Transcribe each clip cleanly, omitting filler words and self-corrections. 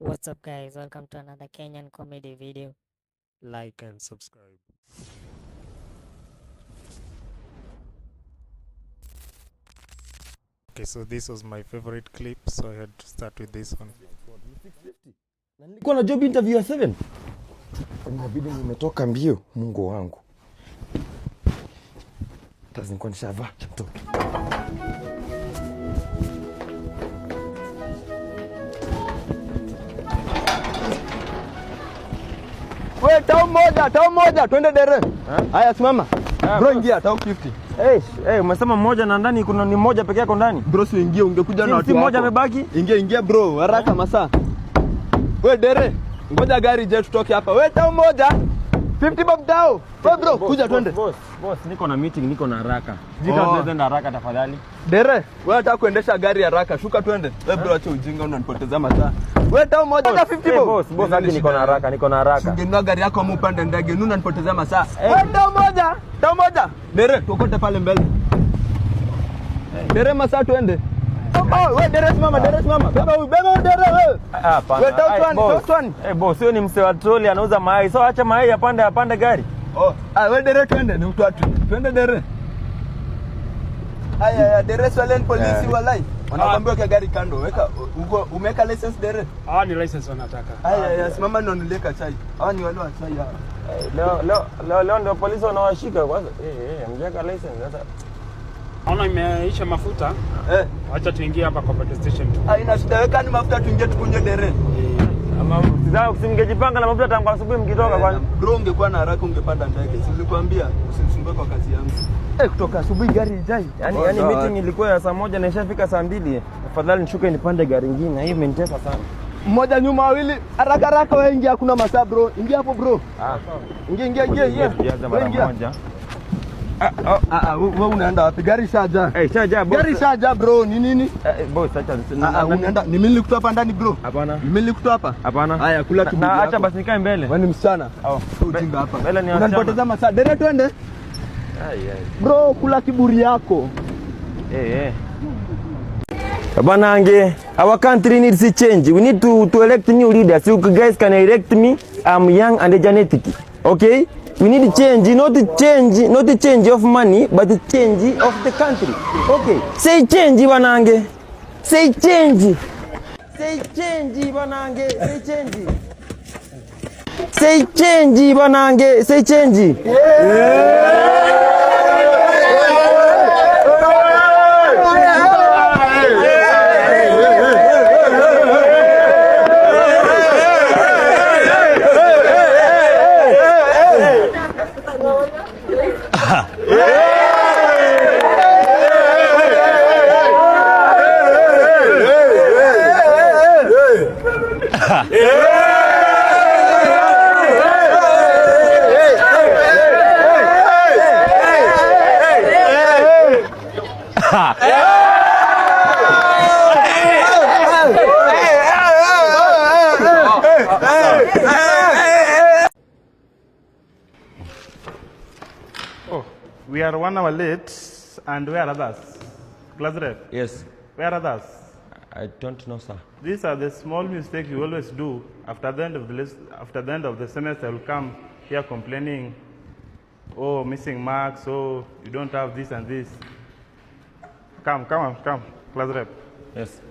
What's up guys, welcome to another Kenyan comedy video. Like and subscribe. Okay, so this was my favorite clip, so I had to start with this one. Nilikuwa na job interview ya 7. Inabidi nimetoka mbio, Mungu wangu. Lazima nikuwa nishavaa laptop. Wewe tao moja, twende dere. Haya simama. Bro ingia tao 50. Umesema mmoja na ndani kuna ni mmoja peke yako ndani. Bro si ingia ungekuja na watu wako. Mmoja amebaki? Ingia bro, haraka masaa. Wewe dere, ngoja gari je tutoke hapa. Wewe tao moja. 50 bob tao. Wewe bro, kuja twende. Boss, niko na meeting, niko na haraka. Jika tunaenda haraka tafadhali. Dere, wewe unataka kuendesha gari haraka, shuka twende. Wewe bro acha ujinga unanipoteza masaa. Wewe tao moja hata 50 bob. Boss, hadi niko na haraka. Ungenua gari yako ama upande ndege, nuna nipotezea masaa. Wewe tao moja. Dere, tukote pale mbele. Dere masaa twende. Wewe dere simama. Beba dere wewe. Hapana. Wewe tao twani. Boss, huyo ni msee wa troli anauza mayai. So acha mayai apande gari. Wewe dere twende, ni utatu. Twende dere. Aya, dere swalen polisi walai. Wanakuambia kwa gari kando, weka umeweka license dere? Ni license wanataka. Aya, simama ndo nileka chai. Ni wale wa chai hapa. Leo ndio polisi wanawashika kwanza. Mjaka license sasa. Ona imeisha mafuta. Acha tuingie hapa kwa petrol station. Ina shida, weka ni mafuta tuingie tukunye dere. Ama msingejipanga na mafuta tangu asubuhi mkitoka kwani? Bro ungekuwa na haraka ungepanda ndege. Silikwambia usinisumbue kwa kazi yangu. Kutoka asubuhi gari ijai. Yaani meeting ilikuwa ya saa 1 na ishafika saa 2. Afadhali nishuke nipande gari nyingine. Hiyo imenitesa sana. Mmoja nyuma wawili. Haraka wewe ingia, hakuna masaa bro. Ingia hapo bro. Ingia. Mara moja. Wewe unaenda wapi? Gari shaja. Shaja boss. Gari shaja bro, ni nini? Boss acha. Unaenda ni mimi nilikutoa hapa ndani bro? Hapana. Mimi nilikutoa hapa? Hapana. Haya kula kiburi yako. Na acha basi nikae mbele. Wewe ni msichana. Ujinga hapa. Mbele ni unanipoteza masaa. Dere twende. Bro kula kiburi yako. Banange, our country needs a change. We need to elect new leaders. You guys can elect me. I'm young and energetic. Okay? We need change, not the change of money, but the change of the country. Okay? Say change, banange. Say change. Say change, banange. Say change. Say change, banange. Say change. We are 1 hour late, and where are others? Class rep? Yes. Where are others? I don't know, sir. These are the small mistakes you always do. After the end of the semester, you'll come here complaining, missing marks, you don't have this and this. Come, class rep. Yes.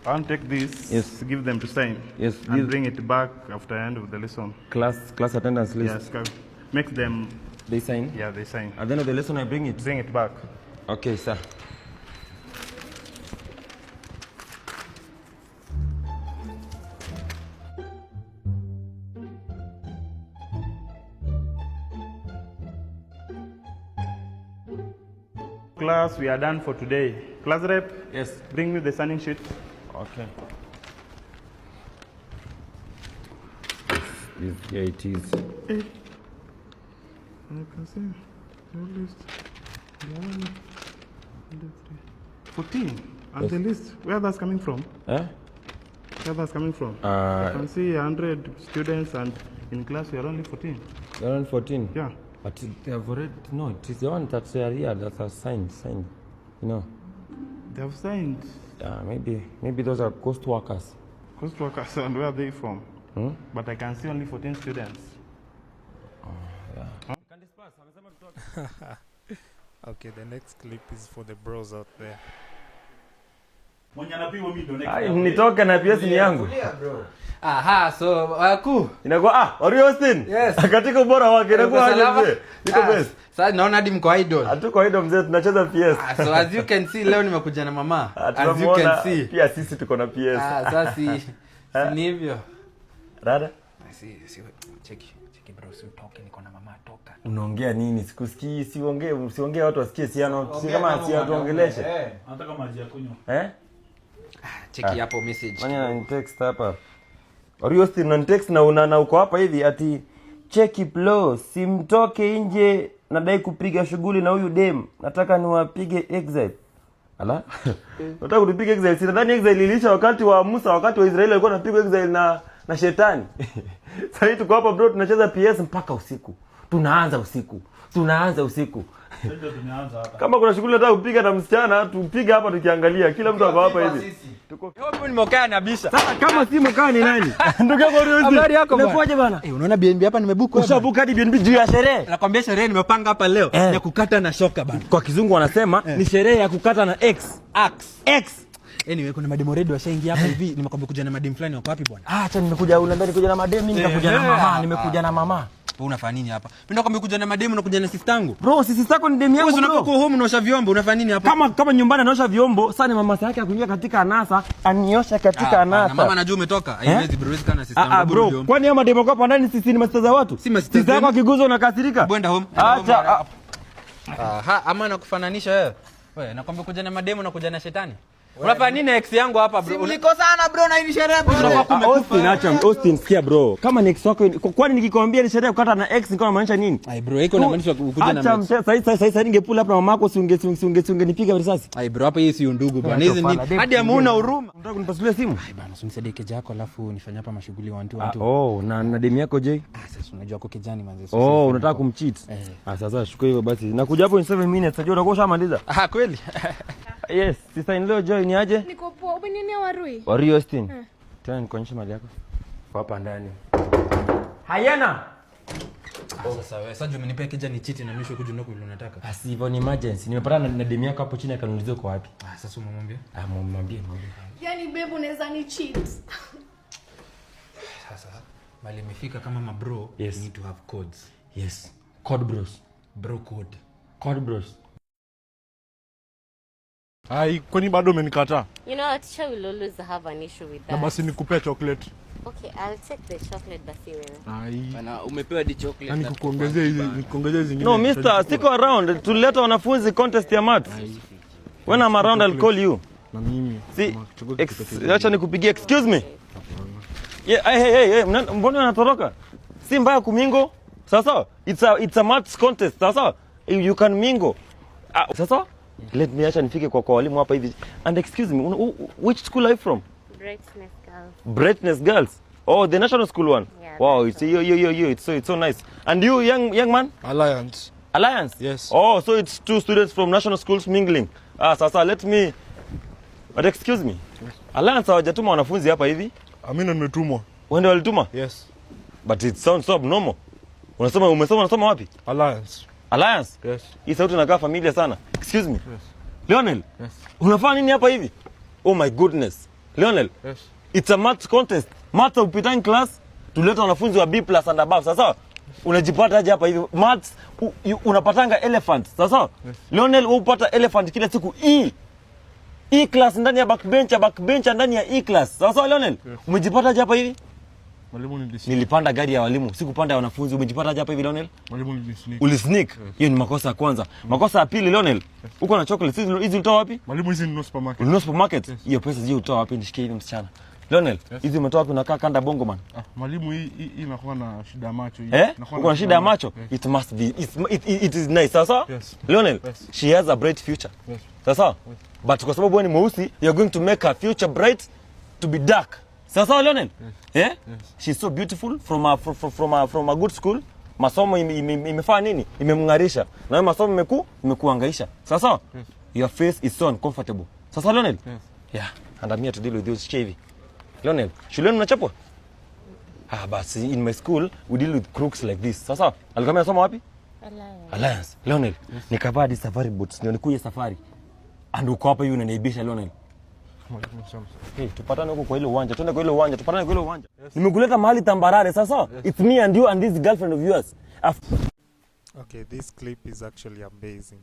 I want to take this, yes, give them to sign, yes, and bring it back after the end of the lesson. Class attendance list. Yes, make them. They sign? Yeah, they sign. At the end of the lesson, I bring it? Bring it back. Okay, sir. Class, we are done for today. Class rep? Yes. Bring me the signing sheet. Okay. Here it is. I can see the list. 14. And the list, where that's coming from? Where that's coming from? I can see 100 students, and in class we are only 14. You're only 14? Yeah. But they have already, no, it is the one that they are here that has signed, you know. They have signed. Maybe those are ghost workers. Ghost workers, and where are they from? But I can see only 14 students. Okay, the next clip is for the bros out there. Nitoke na PS ni yangu. Aha, so waku. Inakuwa Ori Austin. Yes. Katika ubora wake inakuwa aje? Niko best. Sasa naona hadi mko idol. Hatuko idol mzee, tunacheza PS. So as you can see leo nimekuja na mama. As you can see. Pia sisi tuko na PS. Sasa si ni hivyo. Rada? Si cheki bro, si utoke, niko na mama, toka. Unaongea nini? Sikusikii, usiongee watu wasikie siano. Si kama si atuongeleshe. Hata kama maji ya kunywa. Cheki hapo message. Fanya ni text hapa. Ori Austin na text na uko hapa hivi ati cheki Plo, simtoke nje, nadai kupiga shughuli na huyu dem. Nataka niwapige exile. Ala? Nataka kupiga exile. Si nadhani exile iliisha wakati wa Musa, wakati wa Israeli walikuwa wanapigwa exile na shetani. Sasa hivi tuko hapa bro, tunacheza PS mpaka usiku. Tunaanza usiku. Ndio tumeanza hapa. Kama kuna shughuli nataka kupiga na msichana, tupige hapa tukiangalia. Kila mtu ako hapa hivi. Hapo nimekaa na bisha. Sasa kama si mkaa ni nani? Ndugu yako Ori Austin. Habari yako bwana? Unakuaje bana? Unaona BNB hapa nimebuka. Ushabuka hadi BNB juu ya sherehe. Nakwambia sherehe nimepanga hapa leo ya kukata na shoka bana. Kwa kizungu wanasema ni sherehe ya kukata na X. Anyway, kuna mademo ready washaingia hapa hivi. Nimekwambia kuja na madem fulani wako wapi bwana? Acha nimekuja nikuja na madem, mimi nimekuja na mama. Wewe unafanya nini hapa? Mimi nakwambia kuja na madem na kuja na sistangu. Bro, si sister yako ni dem yangu bro. Wewe unapokuwa home unaosha vyombo, unafanya nini hapa? Kama nyumbani anaosha vyombo, sasa ni mama yake akuingia katika anasa, aniosha katika anasa. Na mama anajua umetoka. Haiwezi bro, haiwezi kana sistangu. Bro, kwani hao madem wako hapa ndani sisi ni master za watu? Si master. Sister yako akiguza unakasirika? Bwenda home. Acha. Ama nakufananisha wewe. Wewe nakwambia kuja na madem na kuja na shetani. Unafanya nini ex yangu hapa bro? Uliko sana bro na hii sherehe bro. Austin, acha Austin, sikia bro. Kama ni ex wako, kwani nikikwambia ni sherehe kukata na ex niko namaanisha nini? Ai bro, iko namaanisha kuja na ex. Acha sasa ningepull up na mamako ungenipiga risasi. Ai bro, hapa hii si undugu bwana. Hizi nini? Hadi amuona huruma. Unataka kunipasulia simu? Ai bwana, usinisaidie keja yako alafu nifanye hapa mashughuli 1 na demu yako je? Sasa unajua kwa kijani manzi. Unataka kumcheat? Sasa chukua hiyo basi. Nakuja hapo in 7 minutes. Unajua utakuwa ushamaliza. Kweli? Yes, sister in law Joy ni aje? Niko poa. Umenionea Warui? Ori Austin. Tena nikuonyesha mali yako. Kwa hapa ndani. Hayana. Sasa wewe sasa umenipa keja ni cheat na mwisho kuja ndoko ile unataka. Basi hivyo ni emergency. Nimepatana na demu yako hapo chini akaniuliza uko wapi. Sasa umemwambia? Mwambie. Yaani babe unaweza ni cheat. Sasa mali imefika kama mabro, yes. You need to have codes. Yes. Code bros. Bro code. Code bros. Ai, kwani bado umenikataa? You know, teacher will always have an issue with Na that. basi nikupea chocolate. Okay, I'll take the chocolate basi wewe. Ai. Bana umepewa di chocolate. Na nikuongezea hizi zingine. No, mister, siko around. Tuleta wanafunzi contest ya maths. When I'm around I'll call you. Na mimi. See, acha nikupigie. Excuse me. Yeah, hey, mbona unatoroka? Si mbaya kumingo. Sasa, it's a maths contest. Sasa, you can mingo. Sasa, let me acha nifike kwa walimu hapa hivi. And excuse me, which school are you from? Brightness girls. Brightness Girls. Oh, the national school one. Yeah, Wow, it's it's so nice. And you, young man? Alliance. Alliance? Yes. Oh, so it's 2 students from national schools mingling. Sasa let me. But excuse me. Yes. Alliance hawajatuma wanafunzi hapa hivi? Amina nimetumwa. Wewe ndio walituma? Yes. But it sounds so abnormal. Unasoma wapi? Alliance. Alliance? Yes. Hii sauti inakaa familia sana. Excuse me. Yes. Lionel? Yes. Unafanya nini hapa hivi? Oh my goodness. Lionel? Yes. It's a maths contest. Maths upita in class, tuleta wanafunzi wa B+ and above. Sasa unajipata aje hapa hivi? Maths unapatanga elephant. Sasa yes. Lionel upata elephant kila siku E class ndani ya backbench ndani ya E class. Sasa Lionel, yes. Umejipata aje hapa hivi? Mwalimu nilipanda gari ya walimu, sikupanda ya wanafunzi. Umejipata aje hapa hivi Lionel? Mwalimu nilisneak. Ulisneak? Hiyo ni makosa ya kwanza. Makosa ya pili Lionel, uko na chocolate hizi ulitoa wapi? Mwalimu hizi ni supermarket. Ulinunua supermarket? Hiyo pesa hiyo ulitoa wapi? Nishikie ile msichana. Lionel, hizi umetoa wapi? Unakaa kanda bongo man. Mwalimu hii inakuwa na shida ya macho hii. Uko na shida ya macho? It must be it is nice. Sasa Lionel, she has a bright future. Sasa but kwa sababu wewe ni mweusi, you are going to make her future bright to be dark. Sasa Lionel, she's so beautiful from a good school. Masomo imefanya nini? Imemngarisha. Na wewe masomo imekuangaisha. Sasa your face is so uncomfortable. Sasa Lionel, Yeah, and I'm here to deal with you hivi. Lionel, shuleni unachapwa? Basi in my school we deal with crooks like this. Sasa, alikuwa amesoma wapi? Alliance. Lionel, nikavaa di safari boots ndio nikuye safari. And uko hapa yule unaniibisha Lionel. Hey, tupatane huko kwa ile uwanja. Twende kwa ile uwanja. Tupatane kwa ile uwanja. Nimekuleta mahali tambarare sasa. It's me and you and this girlfriend of yours. Okay, this clip is actually amazing.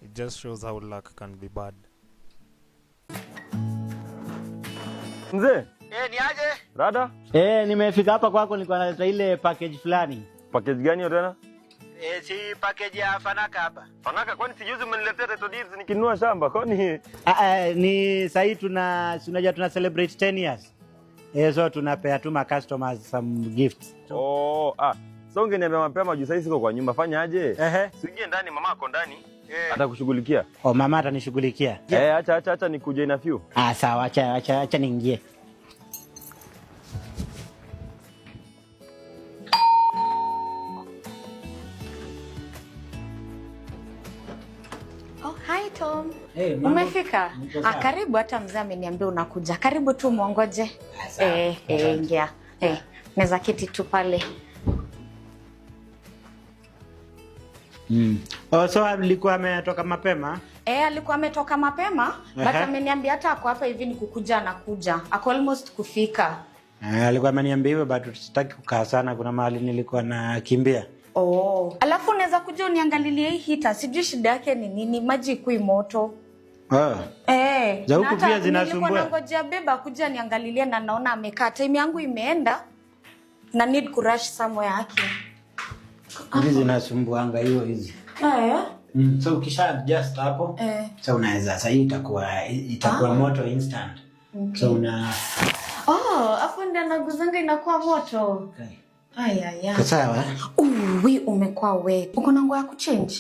It just shows how luck can be bad. Mzee? Ni aje? Rada? Nimefika hapa kwako nilikuwa naleta ile package fulani. Package gani hiyo tena? Si package ya Fanaka hapa. Fanaka, kwani sijuzi umeniletea title deeds nikinunua shamba? Kwani Ni sasa tunajua tuna celebrate 10 years. So tunapea tu ma customers some gifts. So ungeniambia mapema juu sasa siko kwa nyumba, fanya aje? Usiingie ndani, mama ako ndani. Atakushughulikia. Mama atanishughulikia. Acha nikuje na few. Sawa, acha niingie. Hi Tom. Umefika? Karibu, hata mzee ameniambia unakuja. Karibu tu muongoje. Ingia. Meza kiti tu pale. So alikuwa ametoka mapema? Alikuwa ametoka mapema, but ameniambia hata ako hapa hivi ni kukuja anakuja. Ako almost kufika. Alikuwa ameniambia hivyo, but sitaki kukaa sana, kuna mahali nilikuwa nakimbia. Alafu unaweza kuja uniangalilie hii hita. Sijui shida yake ni nini, maji ikui moto. Za huku pia zinasumbua. Nilikuwa nangojea beba kuja niangalilie na naona amekaa. Time yangu imeenda na need to rush somewhere yake. Hizi zinasumbuanga hizi. So ukisha adjust hapo, so unaweza sasa hii itakuwa moto instant. So afu ndio naguzanga inakuwa moto. Sawa. Wewe umekuwa wewe. Uko na nguo ya kuchange?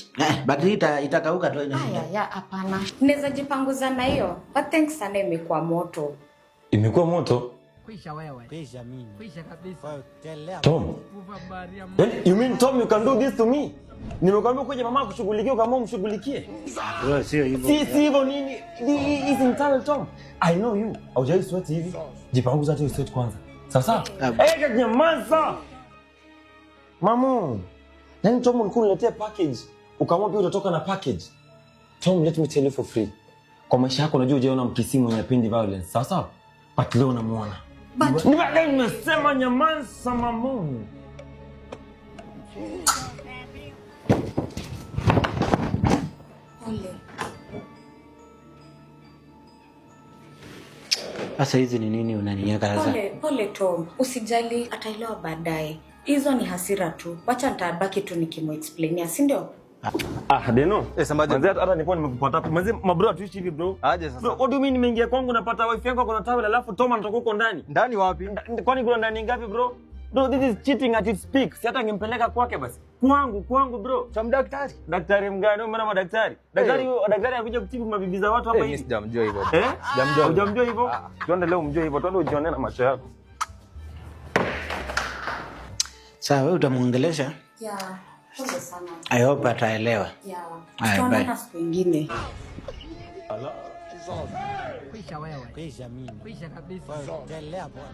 But itakauka tu ina. Hapana. Naweza jipanguza na hiyo. But thanks sana imekuwa moto. Imekuwa moto? Kwisha wewe. Kwisha mimi. Kwisha kabisa. Tom. You mean Tom you can do this to me? Nimekwambia kuja mama kushughulikia kama umshughulikie. Sio hivyo. Si hivyo nini? Is internal Tom. I know you. Haujai sweat hivi. Jipanguza hata sweat kwanza. Sasa? Nyamaza. Mamu. Nani Tom ulikuwa unaletea package? Ukaamua pia utatoka na package. Tom, let me tell you for free. Kwa maisha yako unajua hujaona mkisimu anapendi violence. Sasa? But leo namuona. Nimesema nyamaza mamu. Sasa hizi ni nini unaniweka sasa? Pole Tom, usijali, ataelewa baadaye. Hizo ni hasira tu. Wacha nitabaki tu nikimu-explainia, si ndio? Deno. Manzi hata nilikuwa nimekupata hapo. Manzi mabro atuishi hivi bro. Aje sasa. Bro, what do you mean nimeingia kwangu napata wifi yangu kuna tawel alafu Tom anatoka huko ndani? Ndani wapi? Kwani kuna ndani ngapi bro? Bro, this is cheating at its peak. Si hata ngempeleka kwake basi. Kwangu bro. Cha daktari. Daktari mgani? Mbona madaktari? Daktari anakuja kutibu mabibi za watu hapa hivi. Sijamjua hivyo. Sijamjua. Hujamjua hivyo? Twende leo umjue hivyo. Twende ujione na macho yako. Sawa, wewe utamuongelesha? Pole sana. I hope ataelewa. Tutaonana siku nyingine. Kwisha wewe. Kwisha mimi. Kwisha kabisa. Endelea bwana.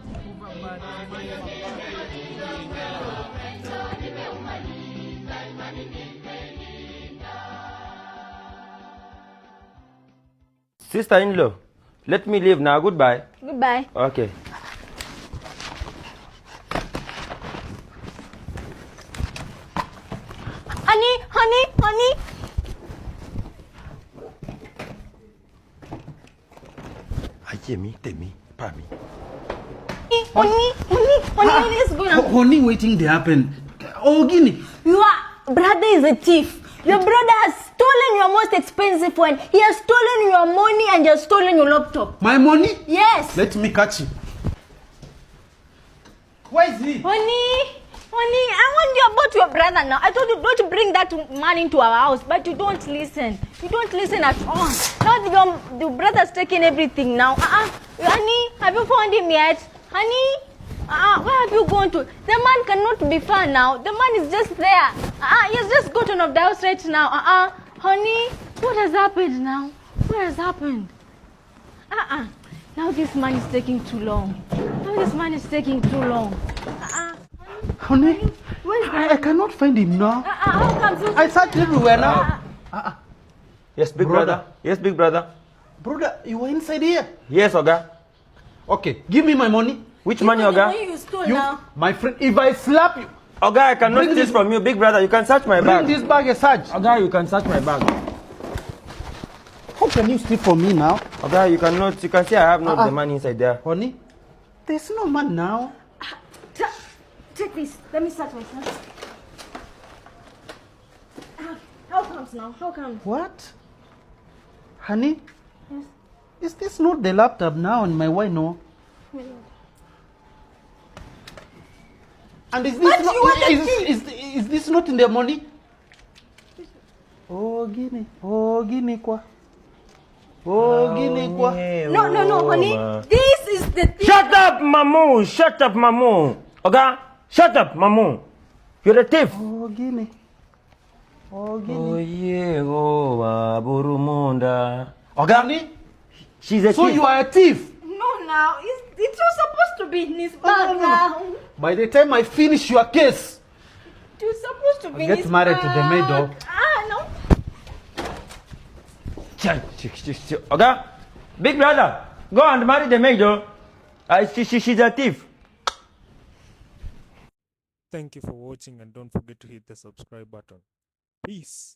Sister-in-law, let me leave now. Goodbye. Goodbye. Okay. Honey. Honey, what is going on? Honey, waiting to happen. Gini. Your brother is a thief. Your brother has stolen your most expensive one. He has stolen your money and he has stolen your laptop. My money? Yes. Let me catch him. Where is he? Honey, I want you about your brother now. I told you not to bring that man into our house, but you don't listen. You don't listen at all. Now your brother's taking everything now. Honey, have you found him yet? Honey? Where have you gone to? The man cannot be far now. The man is just there. He has just gotten off the house right now. Honey, what has happened now? What has happened? Now this man is taking too long. Honey, Where's I cannot find him now. how comes you? I searched everywhere now. Yes, big Brother. brother. Yes, big brother. Brother, you were inside here. Yes, Oga. Okay, give me my money. Which money, Oga? You stole You, now. my friend, if I slap you, Oga, I cannot Bring steal this- from you, big brother. You can search my bring bag. this bag a search. Oga, you can search my bag. How can you steal from me now? Oga, you cannot. You can see I have not the money inside there. Honey, there's no man now. Take this. Let me search myself. How comes now? How comes? What? Honey? Yes. Is this not the laptop now and my wife no? And is this But not you want the is this not in the money? Oh Guinea kwa. Oh Guinea kwa. No, honey. This is the thing. Shut up, Mamu. Shut up, Mamu. Oga, shut up, Mamu. You're a thief. Oh Guinea. Oh Guinea. Oh yeah, oh Burumunda. Oga, Honey? she's a So thief. you are a thief. No, now it's not supposed to be in his bag no. now. By the time I finish your case, You're supposed to be in get his married bag. to the maid, oh. No. Oga, big brother, go and marry the maid, though. She's a thief. Thank you for watching and don't forget to hit the subscribe button. Peace.